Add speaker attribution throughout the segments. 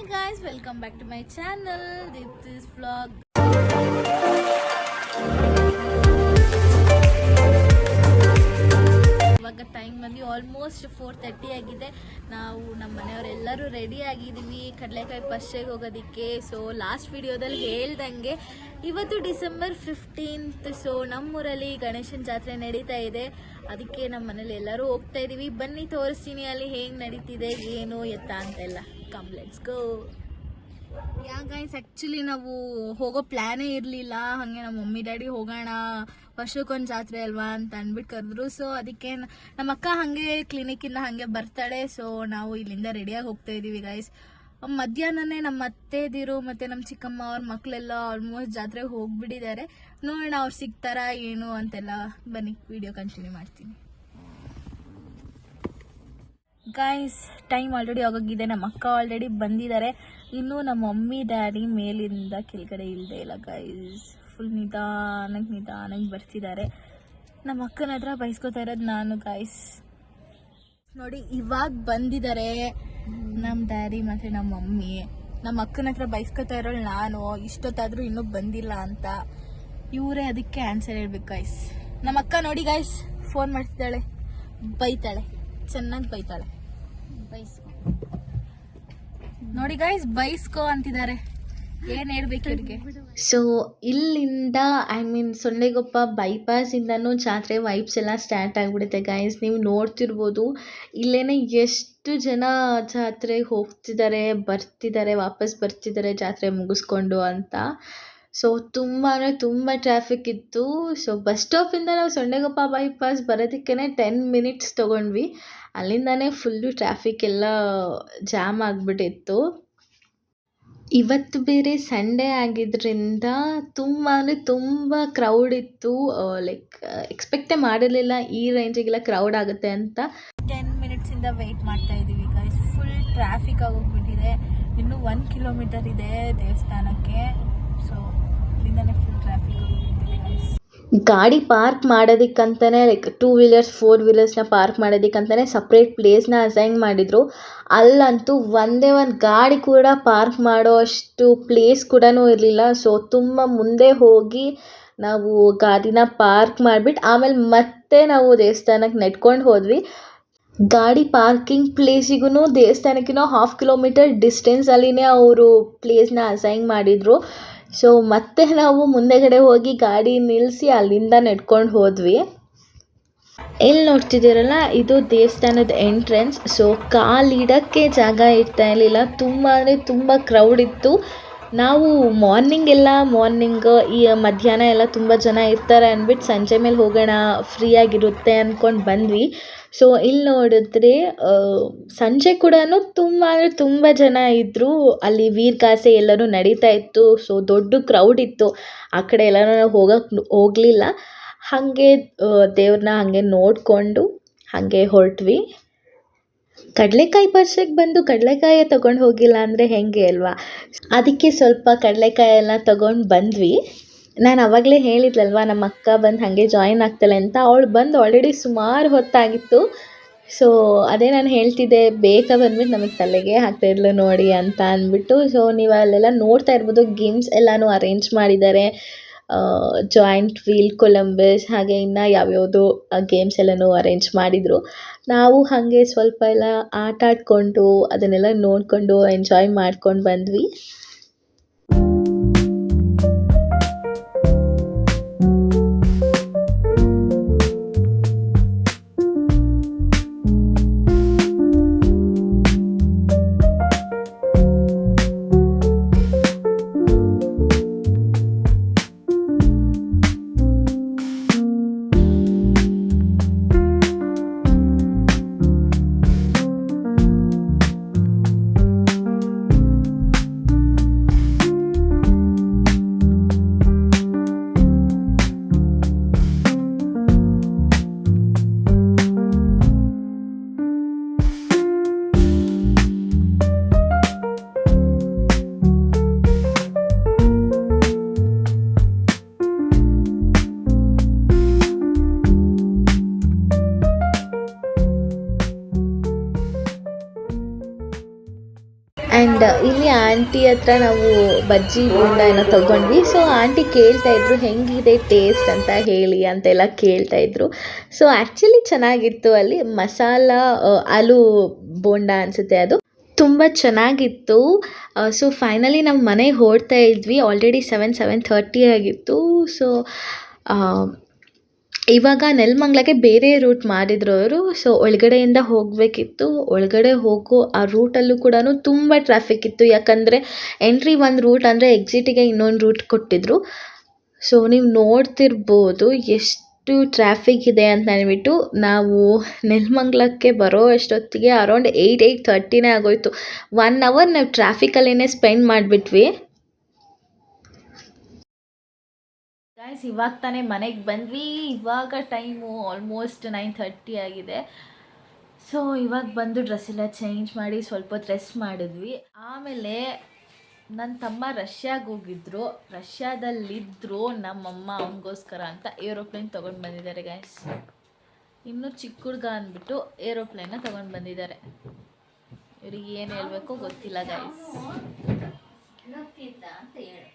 Speaker 1: guys, welcome back to my channel. This vlog. ಇವಾಗ time ಬಂದು almost 4:30 ಆಗಿದೆ. ನಾವು ನಮ್ಮ ಮನೆಯವರೆಲ್ಲರೂ ರೆಡಿ ಆಗಿದ್ದೀವಿ ಕಡಲೆಕಾಯಿ ಪರ್ಷೆಗೆ ಹೋಗೋದಕ್ಕೆ. ಸೊ ಲಾಸ್ಟ್ ವಿಡಿಯೋದಲ್ಲಿ ಹೇಳ್ದಂಗೆ ಇವತ್ತು ಡಿಸೆಂಬರ್ 15th. ಸೊ ನಮ್ಮೂರಲ್ಲಿ ಗಣೇಶನ ಜಾತ್ರೆ ನಡೀತಾ ಇದೆ. ಅದಕ್ಕೆ ನಮ್ಮ ಮನೇಲಿ ಎಲ್ಲರೂ ಹೋಗ್ತಾ ಇದ್ದೀವಿ. ಬನ್ನಿ ತೋರಿಸ್ತೀನಿ ಅಲ್ಲಿ ಹೇಗೆ ನಡೀತಿದೆ, ಏನು ಎತ್ತ ಅಂತೆಲ್ಲ. Come let's go. Guys, actually ನಾವು ಹೋಗೋ ಪ್ಲ್ಯಾನೇ ಇರಲಿಲ್ಲ. ಹಾಗೆ ನಮ್ಮ ಮಮ್ಮಿ ಡ್ಯಾಡಿ ಹೋಗೋಣ, ವರ್ಷಕ್ಕೊಂದು ಜಾತ್ರೆ ಅಲ್ವಾ ಅಂತ ಅಂದ್ಬಿಟ್ಟು ಕರೆದ್ರು. ಸೊ ಅದಕ್ಕೆ ನಮ್ಮ ಅಕ್ಕ ಹಾಗೆ ಕ್ಲಿನಿಕ್ಕಿಂದ ಹಾಗೆ ಬರ್ತಾಳೆ. ಸೊ ನಾವು ಇಲ್ಲಿಂದ ರೆಡಿಯಾಗಿ ಹೋಗ್ತಾ ಇದ್ದೀವಿ ಗೈಸ್. ಮಧ್ಯಾಹ್ನನೇ ನಮ್ಮ ಅತ್ತೆದಿರು ಮತ್ತು ನಮ್ಮ ಚಿಕ್ಕಮ್ಮ ಅವ್ರ ಮಕ್ಕಳೆಲ್ಲ ಆಲ್ಮೋಸ್ಟ್ ಜಾತ್ರೆಗೆ ಹೋಗ್ಬಿಟ್ಟಿದ್ದಾರೆ. ನೋಡೋಣ ಅವ್ರು ಸಿಗ್ತಾರಾ ಏನು ಅಂತೆಲ್ಲ. ಬನ್ನಿ ವಿಡಿಯೋ ಕಂಟಿನ್ಯೂ ಮಾಡ್ತೀನಿ. ಗೈಸ್, ಟೈಮ್ ಆಲ್ರೆಡಿ ಆಗೋಗಿದೆ. ನಮ್ಮ ಅಕ್ಕ ಆಲ್ರೆಡಿ ಬಂದಿದ್ದಾರೆ. ಇನ್ನು ನಮ್ಮ ಮಮ್ಮಿ ಡ್ಯಾಡಿ ಮೇಲಿಂದ ಕೆಳಗಡೆ ಇಲ್ಲದೆ ಇಲ್ಲ ಗೈಸ್. ಫುಲ್ ನಿಧಾನಕ್ಕೆ ಬರ್ತಿದ್ದಾರೆ. ನಮ್ಮ ಅಕ್ಕನ ಹತ್ರ ಬೈಸ್ಕೊತಾ ಇರೋದು ನಾನು ಗೈಸ್. ನೋಡಿ, ಇವಾಗ ಬಂದಿದ್ದಾರೆ ನಮ್ಮ ಡ್ಯಾಡಿ ಮತ್ತು ನಮ್ಮ ಮಮ್ಮಿ. ನಮ್ಮ ಅಕ್ಕನ ಹತ್ರ ಬೈಸ್ಕೊತಾ ಇರೋಳು ನಾನು. ಇಷ್ಟೊತ್ತಾದರೂ ಇನ್ನೂ ಬಂದಿಲ್ಲ ಅಂತ ಇವರೇ ಅದಕ್ಕೆ ಆನ್ಸರ್ ಹೇಳ್ಬೇಕು ಗೈಸ್. ನಮ್ಮ ಅಕ್ಕ ನೋಡಿ ಗೈಸ್, ಫೋನ್ ಮಾಡ್ತಿದ್ದಾಳೆ, ಬೈತಾಳೆ, ಚೆನ್ನಾಗಿ ಬೈತಾಳೆ. ನೋಡಿ ಗೈಸ್, ಬೈಸ್ಕೋ ಅಂತಿದ್ದಾರೆ. ಏನ್ ಹೇಳ್ಬೇಕು ಇವ್ರಿಗೆ? ಸೊ ಇಲ್ಲಿಂದ ಸೊಳ್ಳೆಗೊಪ್ಪ ಬೈಪಾಸ್ ಇಂದನೂ ಜಾತ್ರೆ ವೈಬ್ಸ್ ಎಲ್ಲ ಸ್ಟಾರ್ಟ್ ಆಗಿಬಿಡುತ್ತೆ ಗೈಸ್. ನೀವು ನೋಡ್ತಿರ್ಬೋದು ಇಲ್ಲೇನೆ ಎಷ್ಟು ಜನ ಜಾತ್ರೆಗೆ ಹೋಗ್ತಿದ್ದಾರೆ, ಬರ್ತಿದ್ದಾರೆ, ವಾಪಸ್ ಬರ್ತಿದ್ದಾರೆ ಜಾತ್ರೆ ಮುಗಿಸ್ಕೊಂಡು ಅಂತ. ಸೊ ತುಂಬ ಅಂದರೆ ತುಂಬ ಟ್ರಾಫಿಕ್ ಇತ್ತು. ಸೊ ಬಸ್ ಸ್ಟಾಪಿಂದ ನಾವು ಸೊಳ್ಳೆಗೊಪ್ಪ ಬೈಪಾಸ್ ಬರೋದಕ್ಕೇ 10 minutes ತೊಗೊಂಡ್ವಿ. ಅಲ್ಲಿಂದನೇ ಫುಲ್ಲು ಟ್ರಾಫಿಕ್ ಎಲ್ಲ ಜಾಮ್ ಆಗಿಬಿಟ್ಟಿತ್ತು. ಇವತ್ತು ಬೇರೆ ಸಂಡೇ ಆಗಿದ್ದರಿಂದ ತುಂಬ ಅಂದರೆ ತುಂಬ ಕ್ರೌಡ್ ಇತ್ತು. ಲೈಕ್ ಎಕ್ಸ್ಪೆಕ್ಟೇ ಮಾಡಿರಲಿಲ್ಲ ಈ ರೇಂಜಿಗೆಲ್ಲ ಕ್ರೌಡ್ ಆಗುತ್ತೆ ಅಂತ. 10 minutesಯಿಂದ ವೆಯ್ಟ್ ಮಾಡ್ತಾ ಇದ್ದೀವಿ ಗೈಸ್. Full traffic ಆಗೋಗ್ಬಿಟ್ಟಿದೆ. ಇನ್ನೂ 1 kilometer ಇದೆ ದೇವಸ್ಥಾನಕ್ಕೆ. ಸೊ ಇಲ್ಲಿಂದನೇ ಫುಲ್ ಟ್ರಾಫಿಕ್ ಆಗೋಗ್ಬಿಟ್ಟಿದೆ ಗೈಸ್. ಗಾಡಿ ಪಾರ್ಕ್ ಮಾಡೋದಕ್ಕಂತಲೇ ಲೈಕ್ 2 wheelers 4 wheelersನ ಪಾರ್ಕ್ ಮಾಡೋದಕ್ಕಂತಲೇ ಸಪ್ರೇಟ್ ಪ್ಲೇಸ್ನ ಅಸೈನ್ ಮಾಡಿದರು. ಅಲ್ಲಂತೂ ಒಂದೇ ಒಂದು ಗಾಡಿ ಕೂಡ ಪಾರ್ಕ್ ಮಾಡೋ ಅಷ್ಟು ಪ್ಲೇಸ್ ಕೂಡ ಇರಲಿಲ್ಲ. ಸೊ ತುಂಬ ಮುಂದೆ ಹೋಗಿ ನಾವು ಗಾಡಿನ ಪಾರ್ಕ್ ಮಾಡಿಬಿಟ್ಟು ಆಮೇಲೆ ಮತ್ತೆ ನಾವು ದೇವಸ್ಥಾನಕ್ಕೆ ನೆಡ್ಕೊಂಡು ಹೋದ್ವಿ. ಗಾಡಿ ಪಾರ್ಕಿಂಗ್ ಪ್ಲೇಸಿಗೂ ದೇವಸ್ಥಾನಕ್ಕಿಂತ 1/2 kilometer ಡಿಸ್ಟೆನ್ಸಲ್ಲಿನೇ ಅವರು ಪ್ಲೇಸ್ನ ಅಸೈನ್ ಮಾಡಿದರು. ಸೊ ಮತ್ತೆ ನಾವು ಮುಂದೆಗಡೆ ಹೋಗಿ ಗಾಡಿ ನಿಲ್ಲಿಸಿ ಅಲ್ಲಿಂದ ನೆಡ್ಕೊಂಡು ಹೋದ್ವಿ. ಎಲ್ಲಿ ನೋಡ್ತಿದ್ದೀರಲ್ಲ, ಇದು ದೇವಸ್ಥಾನದ ಎಂಟ್ರೆನ್ಸ್. ಸೊ ಕಾಲಿಡೋಕ್ಕೆ ಜಾಗ ಇರ್ತಾ ಇರಲಿಲ್ಲ. ತುಂಬ ಅಂದರೆ ತುಂಬ ಕ್ರೌಡ್ ಇತ್ತು. ನಾವು ಮಾರ್ನಿಂಗ್ ಈ ಮಧ್ಯಾಹ್ನ ಎಲ್ಲ ತುಂಬ ಜನ ಇರ್ತಾರೆ ಅಂದ್ಬಿಟ್ಟು ಸಂಜೆ ಮೇಲೆ ಹೋಗೋಣ, ಫ್ರೀಯಾಗಿರುತ್ತೆ ಅಂದ್ಕೊಂಡು ಬಂದ್ವಿ. ಸೊ ಇಲ್ಲಿ ನೋಡಿದ್ರೆ ಸಂಜೆ ಕೂಡ ತುಂಬ ಅಂದರೆ ತುಂಬ ಜನ ಇದ್ದರು. ಅಲ್ಲಿ ವೀರಗಾಸೆ ಎಲ್ಲನೂ ನಡೀತಾ ಇತ್ತು. ಸೊ ದೊಡ್ಡ ಕ್ರೌಡ್ ಇತ್ತು. ಆ ಕಡೆ ಎಲ್ಲನೂ ನಾವು ಹೋಗಲಿಲ್ಲ. ಹಾಗೆ ದೇವ್ರನ್ನ ಹಾಗೆ ನೋಡಿಕೊಂಡು ಹಾಗೆ ಹೊರಟ್ವಿ. ಕಡಲೆಕಾಯಿ ಪರ್ಸೆಗೆ ಬಂದು ಕಡಲೆಕಾಯಿ ತೊಗೊಂಡು ಹೋಗಿಲ್ಲ ಅಂದರೆ ಹೇಗೆ ಅಲ್ವಾ? ಅದಕ್ಕೆ ಸ್ವಲ್ಪ ಕಡಲೆಕಾಯಿ ಎಲ್ಲ ತೊಗೊಂಡು ಬಂದ್ವಿ. ನಾನು ಆವಾಗಲೇ ಹೇಳಿದ್ಲಲ್ವ ನಮ್ಮ ಅಕ್ಕ ಬಂದು ಹಾಗೆ ಜಾಯಿನ್ ಆಗ್ತಾಳೆ ಅಂತ. ಅವಳು ಬಂದು ಆಲ್ರೆಡಿ ಸುಮಾರು ಹೊತ್ತಾಗಿತ್ತು. ಸೊ ಅದೇ ನಾನು ಹೇಳ್ತಿದ್ದೆ, ಬೇಗ ಬಂದ್ಬಿಟ್ಟು ನಮಗೆ ತಲೆಗೆ ಹಾಕ್ತಾಯಿದ್ಲು ನೋಡಿ ಅಂತ ಅಂದ್ಬಿಟ್ಟು. ಸೊ ನೀವು ಅಲ್ಲೆಲ್ಲ ನೋಡ್ತಾ ಇರ್ಬೋದು, ಗೇಮ್ಸ್ ಎಲ್ಲನೂ ಅರೇಂಜ್ ಮಾಡಿದ್ದಾರೆ. ಜಾಯಿಂಟ್ ವೀಲ್, ಕೊಲಂಬಸ್, ಹಾಗೆ ಇನ್ನು ಯಾವ್ಯಾವುದು ಗೇಮ್ಸ್ ಎಲ್ಲನೂ ಅರೇಂಜ್ ಮಾಡಿದರು. ನಾವು ಹಾಗೆ ಸ್ವಲ್ಪ ಎಲ್ಲ ಆಟ ಆಡಿಕೊಂಡು ಅದನ್ನೆಲ್ಲ ನೋಡಿಕೊಂಡು ಎಂಜಾಯ್ ಮಾಡ್ಕೊಂಡು ಬಂದ್ವಿ. ಆ್ಯಂಡ್ ಇಲ್ಲಿ ಆಂಟಿ ಹತ್ರ ನಾವು ಬಜ್ಜಿ ಬೋಂಡ ಏನೋ ತೊಗೊಂಡ್ವಿ. ಸೊ ಆಂಟಿ ಕೇಳ್ತಾಯಿದ್ರು ಹೆಂಗಿದೆ ಟೇಸ್ಟ್ ಅಂತ ಹೇಳಿ ಅಂತೆಲ್ಲ ಕೇಳ್ತಾಯಿದ್ರು. ಸೊ ಆ್ಯಕ್ಚುಲಿ ಚೆನ್ನಾಗಿತ್ತು. ಅಲ್ಲಿ ಮಸಾಲ ಆಲೂ ಬೋಂಡ ಅನಿಸುತ್ತೆ ಅದು ತುಂಬ ಚೆನ್ನಾಗಿತ್ತು. ಸೊ ಫೈನಲಿ ನಾವು ಮನೆಗೆ ಹೊರಡ್ತಾ ಇದ್ವಿ. ಆಲ್ರೆಡಿ 7:30 ಆಗಿತ್ತು. ಸೊ ಇವಾಗ ನೆಲಮಂಗಲಕ್ಕೆ ಬೇರೆ ರೂಟ್ ಮಾಡಿದ್ರು ಅವರು. ಸೊ ಒಳಗಡೆಯಿಂದ ಹೋಗಬೇಕಿತ್ತು. ಒಳಗಡೆ ಹೋಗೋ ಆ ರೂಟಲ್ಲೂ ಕೂಡ ತುಂಬ ಟ್ರಾಫಿಕ್ ಇತ್ತು. ಯಾಕಂದರೆ ಎಂಟ್ರಿ ಒಂದು ರೂಟ್ ಅಂದರೆ ಎಕ್ಸಿಟಿಗೆ ಇನ್ನೊಂದು ರೂಟ್ ಕೊಟ್ಟಿದ್ರು. ಸೊ ನೀವು ನೋಡ್ತಿರ್ಬೋದು ಎಷ್ಟು ಟ್ರಾಫಿಕ್ ಇದೆ ಅಂತ ಅಂದ್ಬಿಟ್ಟು. ನಾವು ನೆಲಮಂಗಲಕ್ಕೆ ಬರೋ ಅಷ್ಟೊತ್ತಿಗೆ ಅರೌಂಡ್ 8:30 ಆಗೋಯ್ತು. 1 ಅವರ್ ನಾವು ಟ್ರಾಫಿಕಲ್ಲೇ ಸ್ಪೆಂಡ್ ಮಾಡಿಬಿಟ್ವಿ. ಗೈಸ್ ಇವಾಗ ತಾನೇ ಮನೆಗೆ ಬಂದ್ವಿ. ಇವಾಗ ಟೈಮು ಆಲ್ಮೋಸ್ಟ್ 9:30 ಆಗಿದೆ. ಸೊ ಇವಾಗ ಬಂದು ಡ್ರೆಸ್ ಎಲ್ಲ ಚೇಂಜ್ ಮಾಡಿ ಸ್ವಲ್ಪ ಹೊತ್ತು ರೆಸ್ಟ್ ಮಾಡಿದ್ವಿ. ಆಮೇಲೆ ನನ್ನ ತಮ್ಮ ರಷ್ಯಾಗೆ ಹೋಗಿದ್ರು. ರಷ್ಯಾದಲ್ಲಿದ್ದರು ನಮ್ಮಮ್ಮ ಅವನಿಗೋಸ್ಕರ ಅಂತ ಏರೋಪ್ಲೇನ್ ತೊಗೊಂಡು ಬಂದಿದ್ದಾರೆ ಗೈಸ್. ಇನ್ನೂ ಚಿಕ್ಕ ಹುಡುಗ ಅಂದ್ಬಿಟ್ಟು ಏರೋಪ್ಲೇನ್ನ ತೊಗೊಂಡು ಬಂದಿದ್ದಾರೆ. ಇವ್ರಿಗೆ ಏನು ಹೇಳಬೇಕು ಗೊತ್ತಿಲ್ಲ ಗೈಸ್. ಅಂತ ಹೇಳು,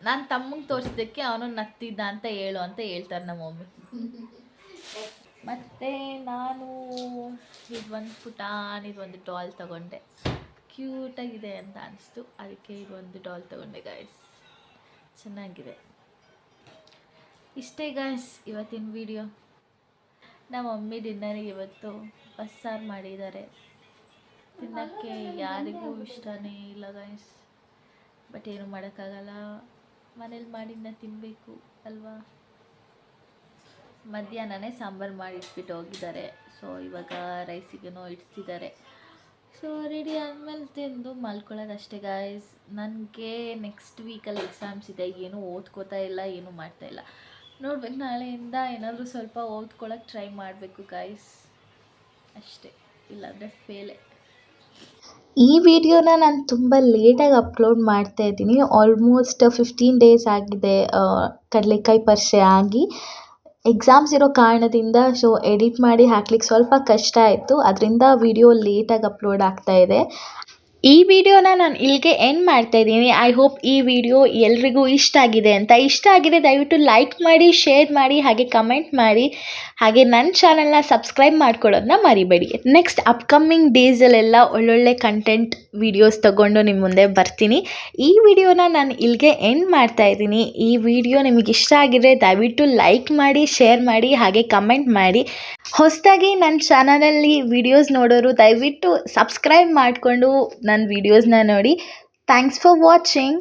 Speaker 1: ನಾನು ತಮ್ಮಂಗೆ ತೋರಿಸಿದ್ದಕ್ಕೆ ಅವನು ನಗ್ತಿದ್ದ ಅಂತ ಹೇಳು ಅಂತ ಹೇಳ್ತಾರೆ ನಮ್ಮ ಮಮ್ಮಿ. ಮತ್ತು ನಾನು ಇದೊಂದು ಪುಟಾಣಿದೊಂದು ಡಾಲ್ ತೊಗೊಂಡೆ. ಕ್ಯೂಟಾಗಿದೆ ಅಂತ ಅನಿಸ್ತು, ಅದಕ್ಕೆ ಇದೊಂದು ಡಾಲ್ ತೊಗೊಂಡೆ ಗೈಸ್. ಚೆನ್ನಾಗಿದೆ. ಇಷ್ಟೇ ಗೈಸ್ ಇವತ್ತಿನ ವಿಡಿಯೋ. ನಮ್ಮ ಮಮ್ಮಿ ಡಿನ್ನರಿಗೆ ಇವತ್ತು ಬಸ್ಸಾರು ಮಾಡಿದ್ದಾರೆ. ತಿನ್ನೋಕ್ಕೆ ಯಾರಿಗೂ ಇಷ್ಟನೇ ಇಲ್ಲ ಗೈಸ್. ಬಟ್ ಏನು ಮಾಡೋಕ್ಕಾಗಲ್ಲ, ಮನೇಲಿ ಮಾಡಿದ್ನ ತಿನ್ನಬೇಕು ಅಲ್ವಾ. ಮಧ್ಯಾಹ್ನನೇ ಸಾಂಬಾರು ಮಾಡಿ ಇಟ್ಬಿಟ್ಟು ಹೋಗಿದ್ದಾರೆ. ಸೊ ಇವಾಗ ರೈಸಿಗೇನೋ ಇಡ್ತಿದ್ದಾರೆ. ಸೊ ರೆಡಿ ಆದಮೇಲೆ ತಿಂದು ಮಲ್ಕೊಳ್ಳೋದಷ್ಟೇ ಗಾಯ್ಸ್. ನನಗೆ ನೆಕ್ಸ್ಟ್ ವೀಕಲ್ಲಿ ಎಕ್ಸಾಮ್ಸ್ ಇದೆ. ಏನೂ ಓದ್ಕೋತಾ ಇಲ್ಲ, ಏನೂ ಮಾಡ್ತಾಯಿಲ್ಲ. ನೋಡ್ಬೇಕು, ನಾಳೆಯಿಂದ ಏನಾದರೂ ಸ್ವಲ್ಪ ಓದ್ಕೊಳ್ಳೋಕೆ ಟ್ರೈ ಮಾಡಬೇಕು ಗಾಯ್ಸ್ ಅಷ್ಟೇ. ಇಲ್ಲಾಂದರೆ ಫೇಲೇ. ಈ ವಿಡಿಯೋನ ನಾನು ತುಂಬ ಲೇಟಾಗಿ ಅಪ್ಲೋಡ್ ಮಾಡ್ತಾ ಇದ್ದೀನಿ. ಆಲ್ಮೋಸ್ಟ್ 15 ಡೇಸ್ ಆಗಿದೆ ಕಡಲೆಕಾಯಿ ಪರಿಷೆ ಆಗಿ. ಎಕ್ಸಾಮ್ಸ್ ಇರೋ ಕಾರಣದಿಂದ ಸೊ ಎಡಿಟ್ ಮಾಡಿ ಹಾಕ್ಲಿಕ್ಕೆ ಸ್ವಲ್ಪ ಕಷ್ಟ ಆಯಿತು. ಅದರಿಂದ ವಿಡಿಯೋ ಲೇಟಾಗಿ ಅಪ್ಲೋಡ್ ಆಗ್ತಾ ಇದೆ. ಈ ವಿಡಿಯೋನ ನಾನು ಇಲ್ಲಿಗೆ ಎಂಡ್ ಮಾಡ್ತಾ ಇದ್ದೀನಿ. ಐ ಹೋಪ್ ಈ ವಿಡಿಯೋ ಎಲ್ರಿಗೂ ಇಷ್ಟ ಆಗಿದೆ ಅಂತ. ಇಷ್ಟ ಆಗಿದೆ ದಯವಿಟ್ಟು ಲೈಕ್ ಮಾಡಿ, ಶೇರ್ ಮಾಡಿ, ಹಾಗೆ ಕಮೆಂಟ್ ಮಾಡಿ, ಹಾಗೆ ನನ್ನ ಚಾನಲ್ನ ಸಬ್ಸ್ಕ್ರೈಬ್ ಮಾಡ್ಕೊಳ್ಳೋದನ್ನ ಮರಿಬೇಡಿ. ನೆಕ್ಸ್ಟ್ ಅಪ್ಕಮಿಂಗ್ ಡೇಸಲ್ಲೆಲ್ಲ ಒಳ್ಳೊಳ್ಳೆ ಕಂಟೆಂಟ್ ವೀಡಿಯೋಸ್ ತೊಗೊಂಡು ನಿಮ್ಮ ಮುಂದೆ ಬರ್ತೀನಿ. ಈ ವಿಡಿಯೋನ ನಾನು ಇಲ್ಲಿಗೆ ಎಂಡ್ ಮಾಡ್ತಾ ಇದ್ದೀನಿ. ಈ ವಿಡಿಯೋ ನಿಮಗೆ ಇಷ್ಟ ಆಗಿದ್ರೆ ದಯವಿಟ್ಟು ಲೈಕ್ ಮಾಡಿ, ಶೇರ್ ಮಾಡಿ, ಹಾಗೆ ಕಮೆಂಟ್ ಮಾಡಿ. ಹೊಸದಾಗಿ ನನ್ನ ಚಾನಲಲ್ಲಿ ವಿಡಿಯೋಸ್ ನೋಡೋರು ದಯವಿಟ್ಟು ಸಬ್ಸ್ಕ್ರೈಬ್ ಮಾಡಿಕೊಂಡು ನನ್ನ ವಿಡಿಯೋಸ್ನ ನೋಡಿ. Thanks for watching.